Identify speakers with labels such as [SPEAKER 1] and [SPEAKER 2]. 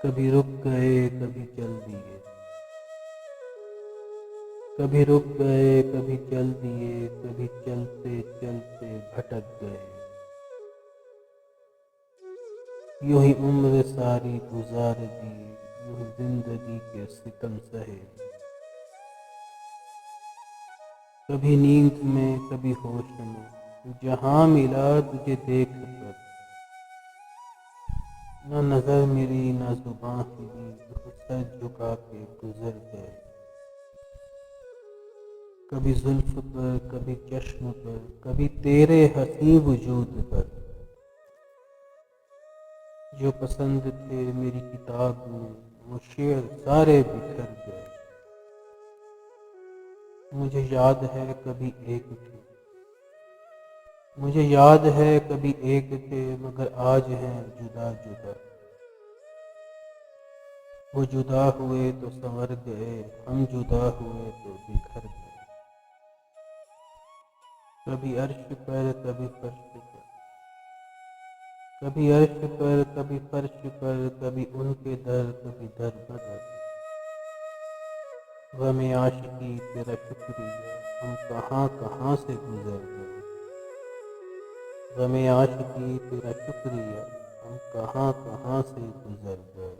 [SPEAKER 1] کبھی رک گئے کبھی چل دیے، کبھی رک گئے کبھی چل دیے، کبھی چلتے چلتے بھٹک گئے، یوں ہی عمر ساری گزار دی، یوں ہی زندگی کے ستم سہے، کبھی نیند میں کبھی ہوش میں، جہاں ملا تجھے دیکھ کر، نہ نظر ملی نہ زباں ہلی، یوں سر جھکا کے گزر گئے، کبھی زلف پر کبھی چشم پر، کبھی تیرے حسین وجود پر، جو پسند تھے میری کتاب میں وہ شعر سارے بکھر گئے، مجھے یاد ہے کبھی ایک تھے، مجھے یاد ہے کبھی ایک تھے، مگر آج ہیں جدا جدا، وہ جدا ہوئے تو سنور گئے، ہم جدا ہوئے تو بکھر گئے، کبھی عرش پر کبھی فرش پر، کبھی عرش پر کبھی فرش پر، کبھی ان کے در کبھی در بدر، غم عاشقی تیرا شکریہ ہم کہاں کہاں سے گزر گئے، غم عاشقی تیرا شکریہ ہم کہاں کہاں سے گزر گئے۔